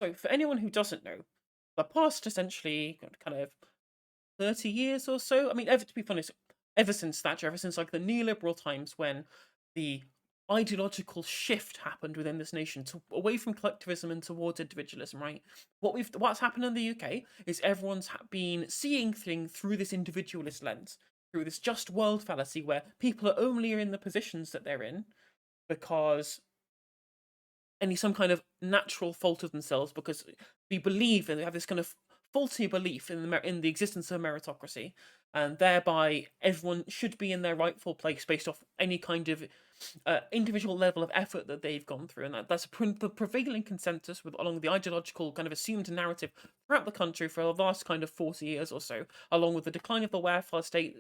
So, for anyone who doesn't know, the past essentially kind of 30 years or so, I mean, to be honest, ever since Thatcher, ever since like the neoliberal times when the ideological shift happened within this nation to away from collectivism and towards individualism, right? What's happened in the UK is everyone's been seeing things through this individualist lens, through this just world fallacy where people are only in the positions that they're in because any some kind of natural fault of themselves because we believe and they have this kind of faulty belief in in the existence of meritocracy, and thereby everyone should be in their rightful place based off any kind of individual level of effort that they've gone through, and that's the prevailing consensus with along the ideological kind of assumed narrative throughout the country for the last kind of 40 years or so, along with the decline of the welfare state,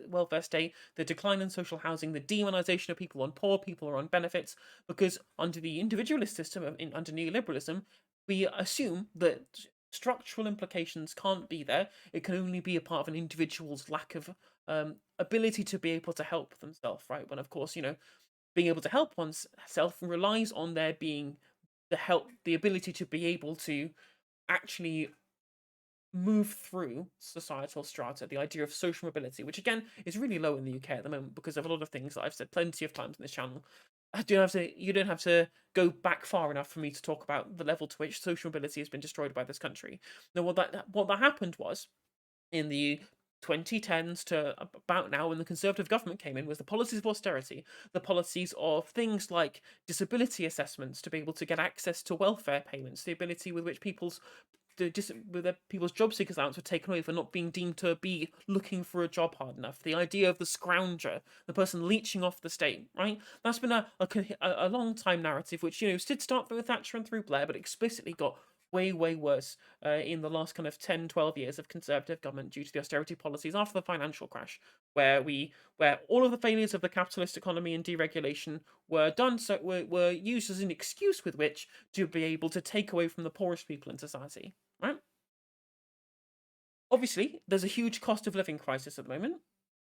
the decline in social housing, the demonization of people on poor people or on benefits, because under the individualist system under neoliberalism, we assume that structural implications can't be there. It can only be a part of an individual's lack of ability to be able to help themselves, right? When of course, being able to help oneself relies on there being the ability to be able to actually move through societal strata, the idea of social mobility, which again is really low in the UK at the moment because of a lot of things that I've said plenty of times in this channel. You don't have to go back far enough for me to talk about the level to which social mobility has been destroyed by this country. Now, what that happened was in the 2010s to about now, when the Conservative government came in, was the policies of austerity, the policies of things like disability assessments to be able to get access to welfare payments, the ability with which people's job seekers allowance were taken away for not being deemed to be looking for a job hard enough. The idea of the scrounger, the person leeching off the state, right? That's been a long time narrative, which did start with Thatcher and through Blair, but explicitly got way worse in the last kind of 10, 12 years of Conservative government due to the austerity policies after the financial crash, where all of the failures of the capitalist economy and deregulation were used as an excuse with which to be able to take away from the poorest people in society. Right? Obviously, there's a huge cost of living crisis at the moment,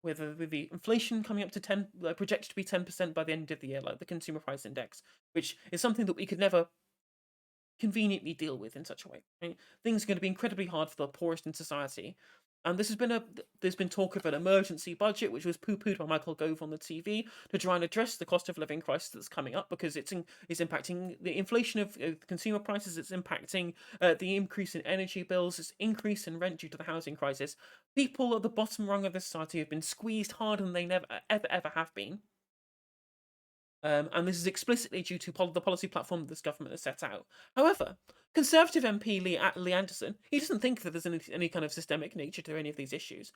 with the inflation coming up to projected to be 10% by the end of the year, like the consumer price index, which is something that we could never conveniently deal with in such a way. Right? Things are going to be incredibly hard for the poorest in society. And there's been talk of an emergency budget, which was poo-pooed by Michael Gove on the TV to try and address the cost of living crisis that's coming up because it's impacting the inflation of consumer prices. It's impacting the increase in energy bills. It's increase in rent due to the housing crisis. People at the bottom rung of the society have been squeezed harder than they never ever have been. And this is explicitly due to the policy platform that this government has set out. However, Conservative MP Lee Anderson, he doesn't think that there's any kind of systemic nature to any of these issues.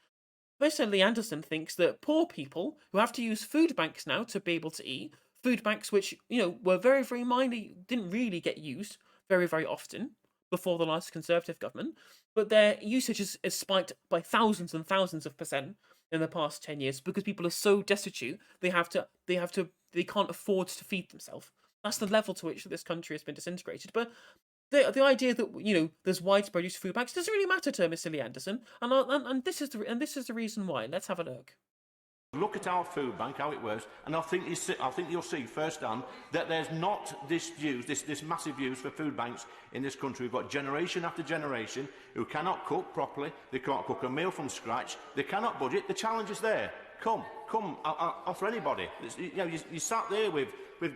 Mr. Lee Anderson thinks that poor people who have to use food banks now to be able to eat, food banks which, were very minor, didn't really get used very often before the last Conservative government, but their usage is spiked by thousands and thousands of percent in the past 10 years because people are so destitute they can't afford to feed themselves. That's the level to which this country has been disintegrated. But the idea that there's widespread use of food banks doesn't really matter to Mr. Lee Anderson, and this is the reason why. Let's have a look. Look at our food bank, how it works, and I think you'll see firsthand that there's not this massive use for food banks in this country. We've got generation after generation who cannot cook properly, they can't cook a meal from scratch, they cannot budget. The challenge is there. Come, I'll offer anybody. You sat there with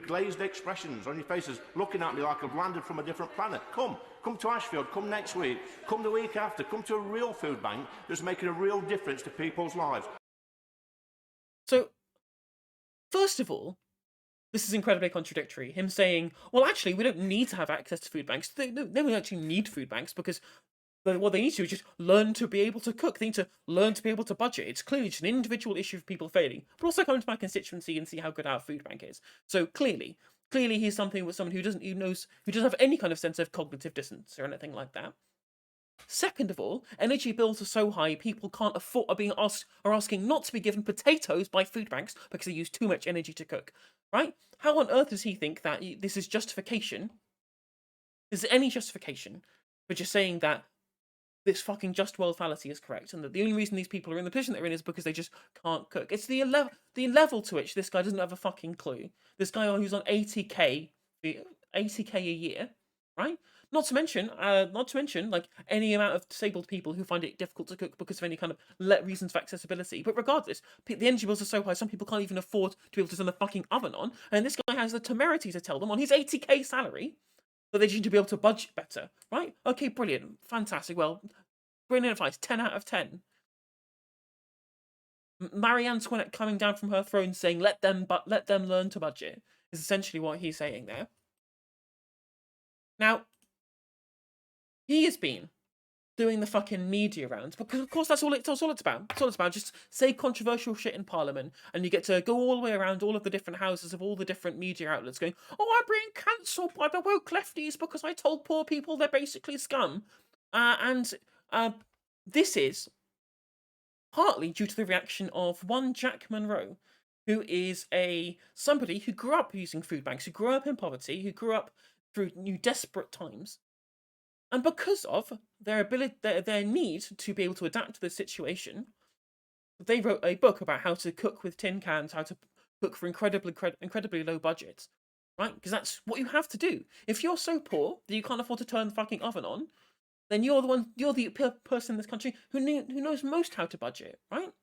glazed expressions on your faces, looking at me like I've landed from a different planet. Come to Ashfield, come next week, come the week after, come to a real food bank that's making a real difference to people's lives. So, first of all, this is incredibly contradictory. Him saying, well, actually, we don't need to have access to food banks. They don't actually need food banks because what they need to do is just learn to be able to cook. They need to learn to be able to budget. It's clearly just an individual issue of people failing, but also come to my constituency and see how good our food bank is. So clearly he's someone who doesn't have any kind of sense of cognitive dissonance or anything like that. Second of all, energy bills are so high people can't afford are asking not to be given potatoes by food banks because they use too much energy to cook. Right? How on earth does he think that this is justification? Is there any justification for just saying that this fucking just world fallacy is correct and that the only reason these people are in the position they're in is because they just can't cook? It's the level to which this guy doesn't have a fucking clue. This guy who's on 80k a year right? Not to mention, like any amount of disabled people who find it difficult to cook because of any kind of reasons for accessibility. But regardless, the energy bills are so high, some people can't even afford to be able to turn the fucking oven on. And this guy has the temerity to tell them on his 80k salary that they need to be able to budget better, right? Okay, brilliant, fantastic. Well, brilliant advice, 10 out of 10. Marie Antoinette coming down from her throne saying, let them learn to budget," is essentially what he's saying there. Now, he has been doing the fucking media rounds because, of course, that's all it's about. It's all it's about. Just say controversial shit in Parliament, and you get to go all the way around all of the different houses of all the different media outlets, going, "Oh, I'm being cancelled by the woke lefties because I told poor people they're basically scum," and this is partly due to the reaction of one Jack Monroe, who is somebody who grew up using food banks, who grew up in poverty, who grew up through new desperate times, and because of their need to be able to adapt to the situation, they wrote a book about how to cook with tin cans, how to cook for incredibly low budgets, right? Because that's what you have to do. If you're so poor that you can't afford to turn the fucking oven on, then you're the person in this country who knows most how to budget, right?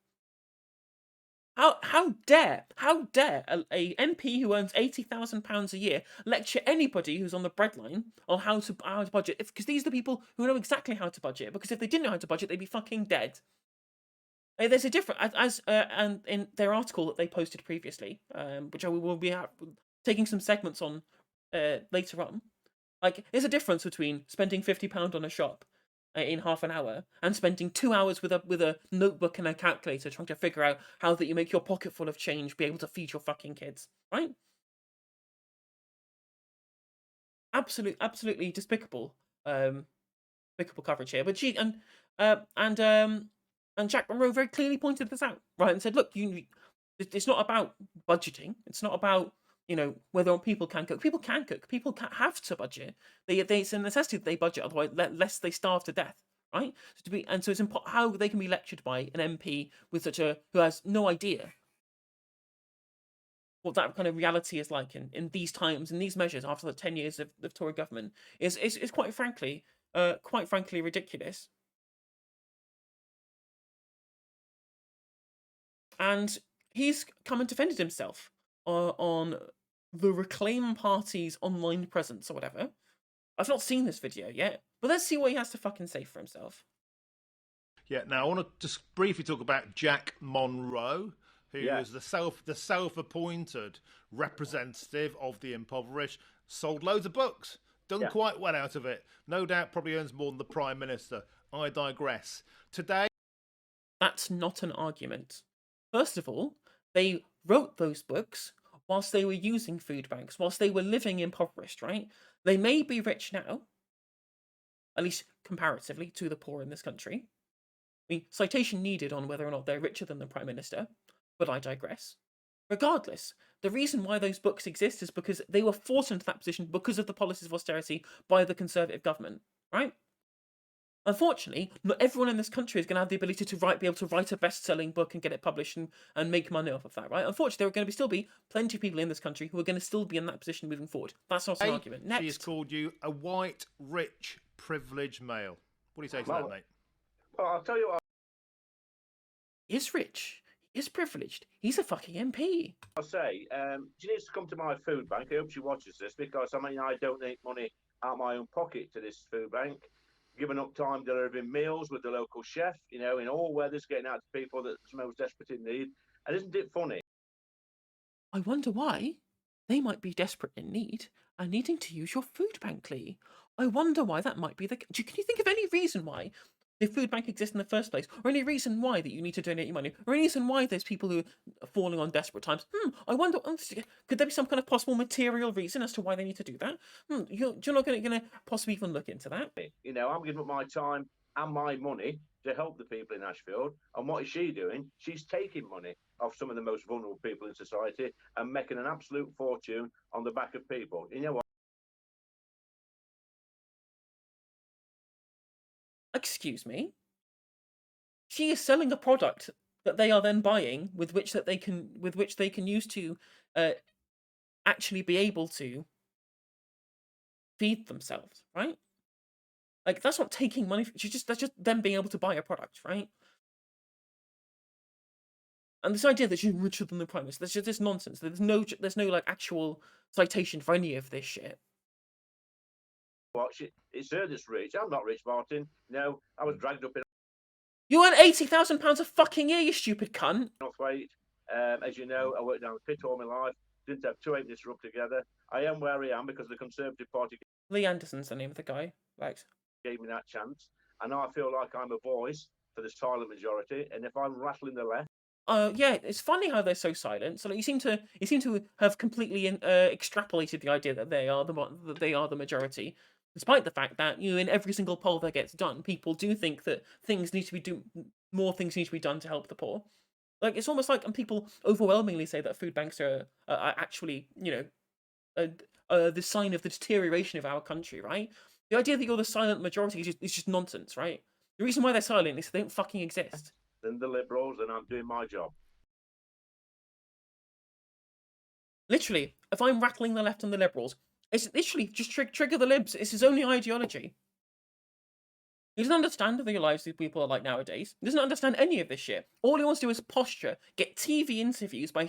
How dare a MP who earns £80,000 a year lecture anybody who's on the breadline on how to budget? Because these are the people who know exactly how to budget. Because if they didn't know how to budget, they'd be fucking dead. There's a difference, and in their article that they posted previously, which I will be taking some segments on later on. Like, there's a difference between spending £50 on a shop in half an hour and spending 2 hours with a notebook and a calculator trying to figure out how that you make your pocket full of change be able to feed your fucking kids, right? Absolutely despicable, despicable coverage here. But and Jack Monroe very clearly pointed this out, right, and said, "Look, it's not about budgeting. It's not about whether people can cook. People can cook. People have to budget. It's a necessity that they budget, otherwise, lest they starve to death, right? So it's how they can be lectured by an MP with who has no idea what that kind of reality is like in these times, in these measures after the 10 years of Tory government is quite frankly ridiculous. And he's come and defended himself on the Reclaim Party's online presence or whatever. I've not seen this video yet, but let's see what he has to fucking say for himself. Yeah, now I want to just briefly talk about Jack Monroe, who is the self-appointed representative of the impoverished, sold loads of books, done quite well out of it. No doubt probably earns more than the Prime Minister. I digress. Today... That's not an argument. First of all, they wrote those books whilst they were using food banks, whilst they were living impoverished, right? They may be rich now, at least comparatively to the poor in this country. I mean, citation needed on whether or not they're richer than the Prime Minister, but I digress. Regardless, the reason why those books exist is because they were forced into that position because of the policies of austerity by the Conservative government, right? Unfortunately, not everyone in this country is going to have the ability to be able to write a best-selling book and get it published and make money off of that, right? Unfortunately, there are going to still be plenty of people in this country who are going to still be in that position moving forward. That's not an argument. Next. She has called you a white, rich, privileged male. What do you say to that, mate? Well, I'll tell you what. He is rich. He is privileged. He's a fucking MP. I'll say, she needs to come to my food bank. I hope she watches this because, I donate money out of my own pocket to this food bank. Giving up time delivering meals with the local chef, in all weathers, getting out to people that's most desperate in need. And isn't it funny? I wonder why they might be desperate in need and needing to use your food bank, Lee. I wonder why that might be can you think of any reason why the food bank exists in the first place, or any reason why that you need to donate your money, or any reason why there's people who are falling on desperate times? I wonder, could there be some kind of possible material reason as to why they need to do that? You're not going to possibly even look into that? I'm giving up my time and my money to help the people in Ashfield. And what is she doing? She's taking money off some of the most vulnerable people in society and making an absolute fortune on the back of people. You know what? Excuse me? She is selling a product that they are then buying, with which they can use to actually be able to feed themselves, right? Like, that's not taking money. That's just them being able to buy a product, right? And this idea that you're richer than the Prime Minister, that's just this nonsense. There's no like actual citation for any of this shit. Watch it. It's her that's rich. I'm not rich, Martin. No, I was dragged up in You earn £80,000 a fucking year, you stupid cunt. enough weight. As you know, I worked down the pit all my life. Didn't have two agencies rub together. I am where I am because the Conservative Party Lee Anderson's the name of the guy. Right. gave me that chance. And I feel like I'm a voice for the silent majority. And if I'm rattling the left, Yeah, it's funny how they're so silent. So like, you seem to have completely extrapolated the idea that they are the majority, despite the fact that in every single poll that gets done, people do think that more things need to be done to help the poor. Like, it's almost like, and people overwhelmingly say that food banks are actually the sign of the deterioration of our country, right? The idea that you're the silent majority is just nonsense, right? The reason why they're silent is they don't fucking exist. then the Liberals, and I'm doing my job. Literally, if I'm rattling the left and the Liberals, it's literally just trigger the Libs. It's his only ideology. He doesn't understand the lives these people are like nowadays. He doesn't understand any of this shit. All he wants to do is posture, get TV interviews by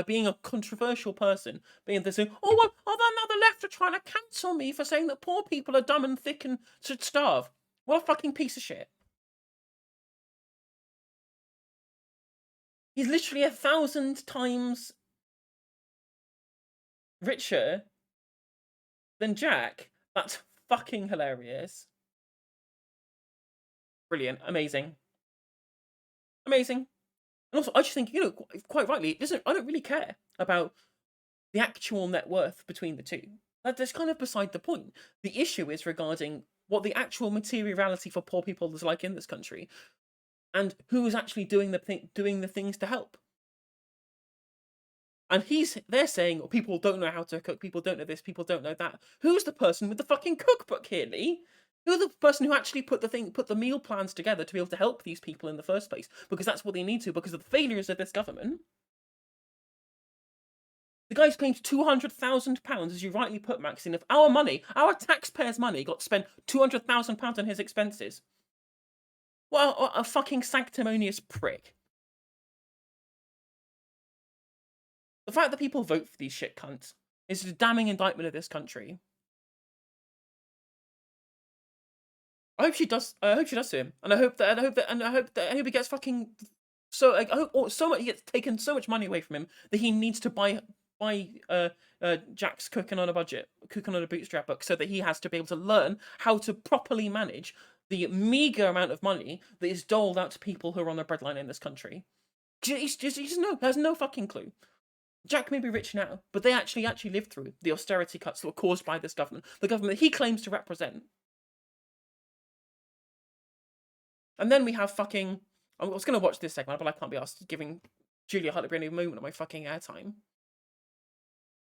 being a controversial person, being this, oh, well, now the left are trying to cancel me for saying that poor people are dumb and thick and should starve. What a fucking piece of shit. He's literally 1,000 times richer than Jack. That's fucking hilarious. Brilliant. Amazing. Amazing. And also, I just think, quite rightly, I don't really care about the actual net worth between the two. That's kind of beside the point. The issue is regarding what the actual materiality for poor people is like in this country, and who is actually doing the things to help. And they're saying, people don't know how to cook, people don't know this, people don't know that. Who's the person with the fucking cookbook here, Lee? Who's the person who actually put the meal plans together to be able to help these people in the first place? Because that's what they need to, because of the failures of this government. The guy's claimed £200,000, as you rightly put, Maxine, of our money, our taxpayers' money, got spent £200,000 on his expenses. What a fucking sanctimonious prick. The fact that people vote for these shit cunts is a damning indictment of this country. I hope she does to him, and I hope he gets fucking he gets taken so much money away from him that he needs to buy Jack's Cooking on a Bootstrap book, so that he has to be able to learn how to properly manage the meager amount of money that is doled out to people who are on the breadline in this country. He has no fucking clue. Jack may be rich now, but they actually lived through the austerity cuts that were caused by this government, the government he claims to represent. And then we have fucking... I was going to watch this segment, but I can't be asked giving Julia Hartley a moment of my fucking airtime.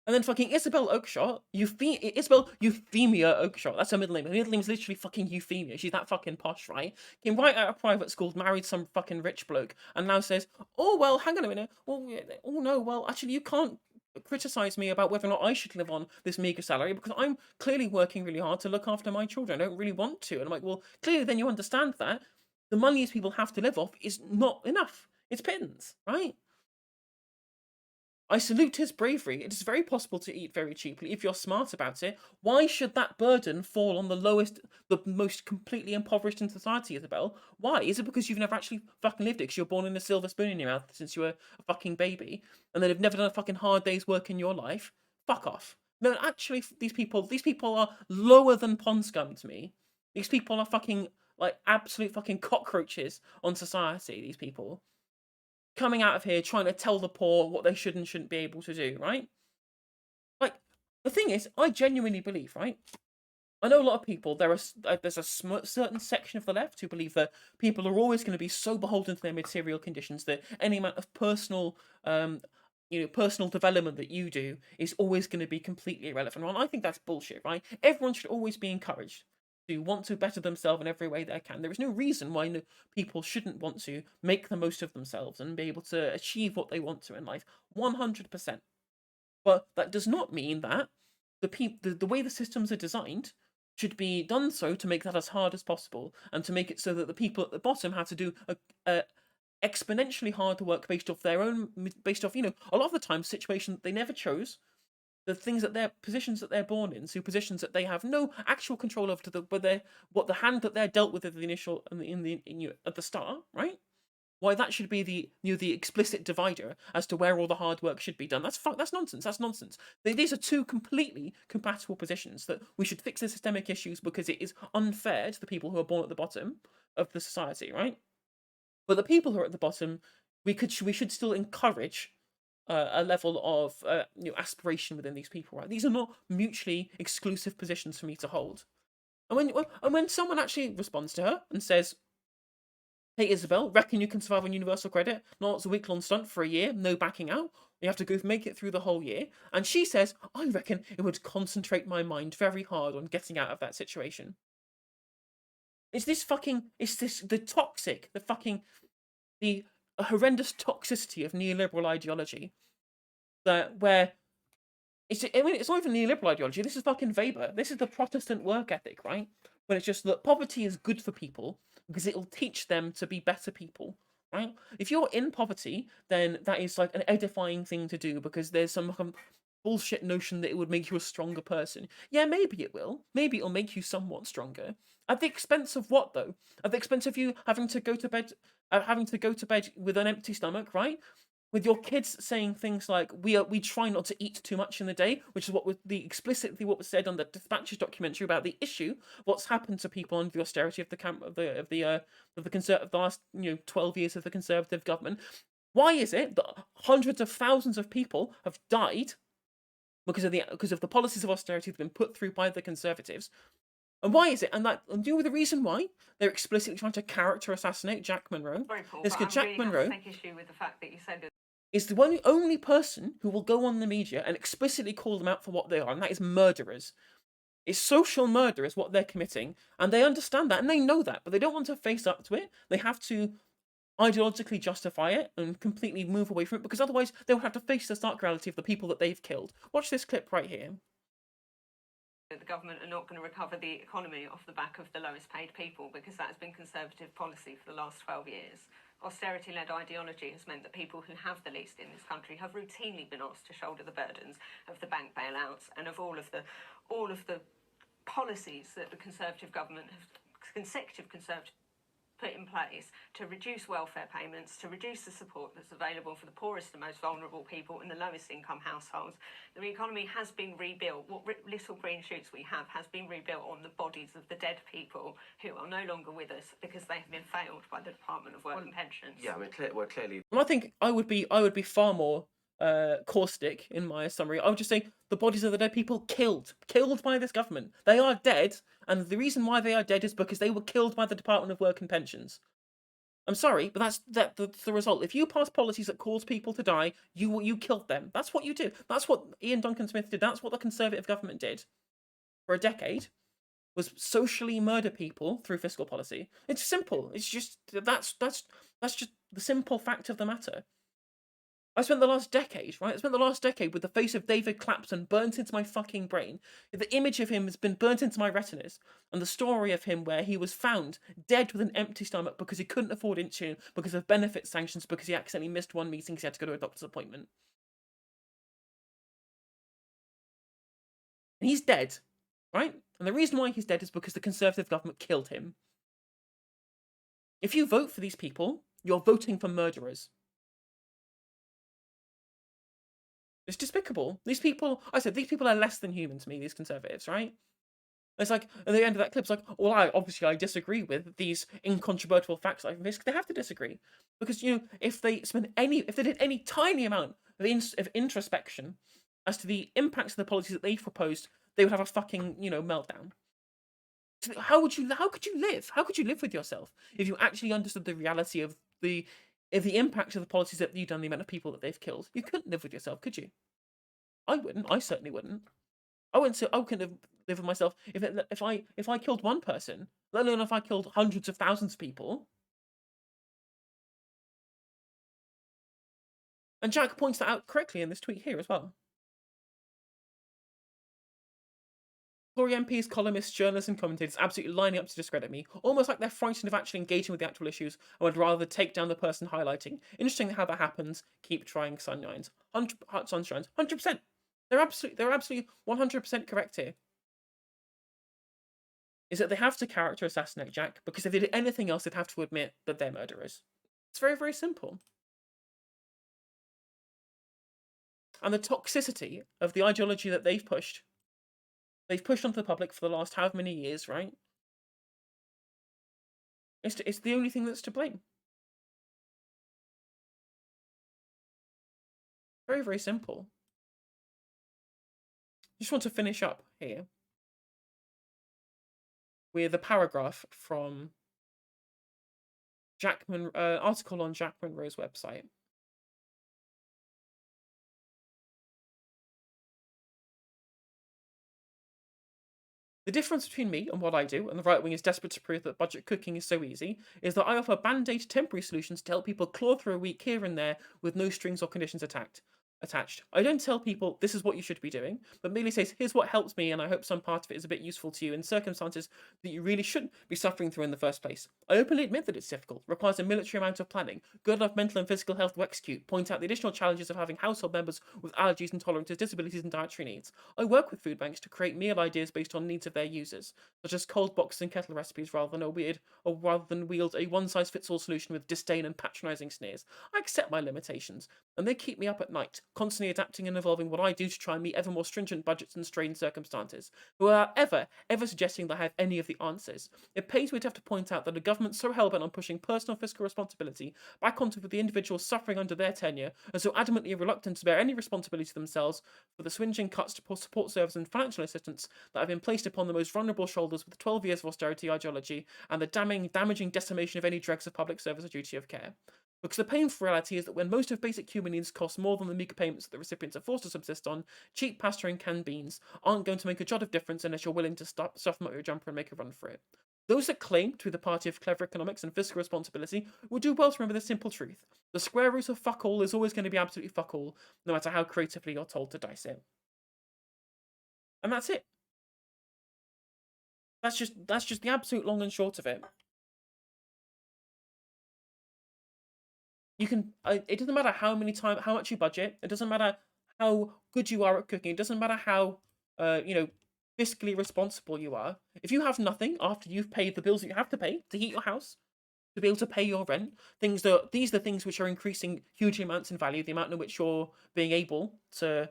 And then fucking Isabel Oakeshott, Isabel Euphemia Oakeshott, that's her middle name. Her middle name is literally fucking Euphemia. She's that fucking posh, right? Came right out of private school, married some fucking rich bloke, and now says, oh, well, hang on a minute. Oh, no, well, actually, you can't criticize me about whether or not I should live on this meager salary, because I'm clearly working really hard to look after my children. I don't really want to. And I'm like, well, clearly then you understand that the money these people have to live off is not enough. It's pittance, right? I salute his bravery. It is very possible to eat very cheaply if you're smart about it. Why should that burden fall on the most completely impoverished in society, Isabel? Why? Is it because you've never actually fucking lived it, because you're born in a silver spoon in your mouth since you were a fucking baby, and then have never done a fucking hard day's work in your life? Fuck off. No, actually, these people are lower than pond scum to me. These people are fucking, like, absolute fucking cockroaches on society, these people. Coming out of here trying to tell the poor what they should and shouldn't be able to do, right? Like, the thing is, I genuinely believe, right? I know a lot of people, there's a certain section of the left who believe that people are always going to be so beholden to their material conditions that any amount of personal development that you do is always going to be completely irrelevant. Well, I think that's bullshit, right? Everyone should always be encouraged to want to better themselves in every way they can. There is no reason why people shouldn't want to make the most of themselves and be able to achieve what they want to in life. 100%. But that does not mean that the way the systems are designed should be done so to make that as hard as possible, and to make it so that the people at the bottom have to do a exponentially harder work based off their own, based off, a lot of the time situations they never chose, the things that they're positions that they're born in, so positions that they have no actual control over, what the hand that they're dealt with at the initial at the start, right? Why that should be the explicit divider as to where all the hard work should be done. That's nonsense. That's nonsense. These are two completely compatible positions that we should fix the systemic issues because it is unfair to the people who are born at the bottom of the society, right? But the people who are at the bottom, we should still encourage a level of aspiration within these people, right? These are not mutually exclusive positions for me to hold. And when someone actually responds to her and says, "Hey Isabel, reckon you can survive on universal credit? Not as a week-long stunt for a year, no backing out. You have to go make it through the whole year." And she says, "I reckon it would concentrate my mind very hard on getting out of that situation." It's this the horrendous toxicity of neoliberal ideology where it's not even neoliberal ideology. This is fucking Weber. This is the Protestant work ethic, right? When it's just that poverty is good for people because it'll teach them to be better people, right? If you're in poverty, then that is like an edifying thing to do because there's some bullshit notion that it would make you a stronger person. Yeah, maybe it will. Maybe it'll make you somewhat stronger. At the expense of what, though? At the expense of you having to go to bed, with an empty stomach, right? With your kids saying things like, "We try not to eat too much in the day," which is explicitly what was said on the Dispatches documentary about the issue, what's happened to people under the austerity of the last 12 years of the Conservative government. Why is it that hundreds of thousands of people have died because of the policies of austerity that have been put through by the Conservatives? And why is it? And do you know the reason why they're explicitly trying to character assassinate Jack Monroe? Sorry, Paul, Is but because I Jack really have Monroe to take issue with the fact that you said that is the only person who will go on the media and explicitly call them out for what they are, and that is murderers. It's social murder is what they're committing, and they understand that, and they know that, but they don't want to face up to it. They have to ideologically justify it and completely move away from it, because otherwise they will have to face the stark reality of the people that they've killed. Watch this clip right here. the government are not going to recover the economy off the back of the lowest paid people, because that has been Conservative policy for the last 12 years. Austerity-led ideology has meant that people who have the least in this country have routinely been asked to shoulder the burdens of the bank bailouts and of all of the policies that the Conservative government consecutive Conservative put in place to reduce welfare payments, to reduce the support that's available for the poorest and most vulnerable people in the lowest income households. The economy has been rebuilt. What little green shoots we have has been rebuilt on the bodies of the dead people who are no longer with us because they have been failed by the Department of Work and Pensions. Yeah, I mean, we're clearly. And I think I would be far more caustic in my summary. I would just say the bodies of the dead people killed by this government. They are dead, and the reason why they are dead is because they were killed by the Department of Work and Pensions. I'm sorry, but that's the result. If you pass policies that cause people to die, you killed them. That's what you do. That's what Ian Duncan Smith did. That's what the Conservative government did for a decade. Was socially murder people through fiscal policy. It's simple. It's just that's just the simple fact of the matter. I spent the last decade with the face of David Clapton burnt into my fucking brain. The image of him has been burnt into my retinas, and the story of him where he was found dead with an empty stomach because he couldn't afford insulin because of benefit sanctions because he accidentally missed one meeting because he had to go to a doctor's appointment. And he's dead, right? And the reason why he's dead is because the Conservative government killed him. If you vote for these people, you're voting for murderers. It's despicable. These people are less than human to me, these Conservatives, right? It's like, at the end of that clip, it's like, well, I disagree with these incontrovertible facts like this. They have to disagree. Because, if they did any tiny amount of introspection as to the impacts of the policies that they've proposed, they would have a fucking, meltdown. How could you live? How could you live with yourself if you actually understood the reality of the impact of the policies that you've done, the amount of people that they've killed? You couldn't live with yourself, could you? I wouldn't. I certainly wouldn't. I couldn't live with myself if I killed one person, let alone if I killed hundreds of thousands of people. And Jack points that out correctly in this tweet here as well. Tory MPs, columnists, journalists, and commentators absolutely lining up to discredit me, almost like they're frightened of actually engaging with the actual issues and would rather take down the person highlighting. Interesting how that happens. Keep trying, sunshines. 100%. They're absolutely 100% correct here. Is that they have to character assassinate Jack, because if they did anything else, they'd have to admit that they're murderers. It's very, very simple. And the toxicity of the ideology that they've pushed onto the public for the last however many years, right? It's the only thing that's to blame. Very, very simple. Just want to finish up here with a paragraph from article on Jack Monroe's website. The difference between me and what I do, and the right wing is desperate to prove that budget cooking is so easy, is that I offer band-aid temporary solutions to help people claw through a week here and there with no strings or conditions attached. I don't tell people this is what you should be doing, but merely says here's what helps me, and I hope some part of it is a bit useful to you in circumstances that you really shouldn't be suffering through in the first place. I openly admit that it's difficult, requires a military amount of planning, good enough mental and physical health to execute, point out the additional challenges of having household members with allergies, intolerances, disabilities, and dietary needs. I work with food banks to create meal ideas based on needs of their users, such as cold boxes and kettle recipes, rather than wield a one-size-fits-all solution with disdain and patronising sneers. I accept my limitations, and they keep me up at night, constantly adapting and evolving what I do to try and meet ever more stringent budgets and strained circumstances, without ever suggesting that I have any of the answers. It pains me to have to point out that a government so hell-bent on pushing personal fiscal responsibility back onto the individuals suffering under their tenure are so adamantly reluctant to bear any responsibility themselves for the swinging cuts to support services and financial assistance that have been placed upon the most vulnerable shoulders with 12 years of austerity ideology and the damaging decimation of any dregs of public service or duty of care. Because the painful reality is that when most of basic human needs cost more than the meagre payments that the recipients are forced to subsist on, cheap pasta and canned beans aren't going to make a jot of difference unless you're willing to stuff them up your jumper and make a run for it. Those that claim to be the party of clever economics and fiscal responsibility will do well to remember the simple truth. The square root of fuck all is always going to be absolutely fuck all, no matter how creatively you're told to dice it. And that's it. That's just the absolute long and short of it. You can. It doesn't matter how much you budget. It doesn't matter how good you are at cooking. It doesn't matter how fiscally responsible you are. If you have nothing after you've paid the bills that you have to pay to heat your house, to be able to pay your rent, these are the things which are increasing huge amounts in value. The amount in which you're being able to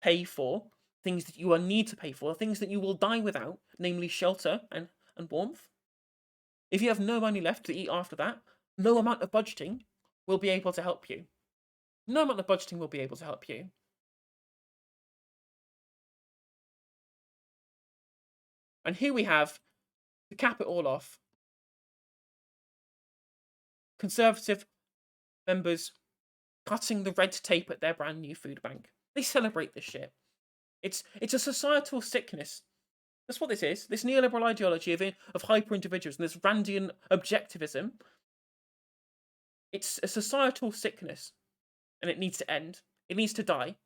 pay for things that you need to pay for, things that you will die without, namely shelter and warmth. If you have no money left to eat after that, no amount of budgeting will be able to help you. No amount of budgeting will be able to help you. And here we have, to cap it all off, Conservative members cutting the red tape at their brand new food bank. They celebrate this shit. It's a societal sickness. That's what this is. This neoliberal ideology of hyper-individualism, this Randian objectivism. It's a societal sickness, and it needs to end. It needs to die.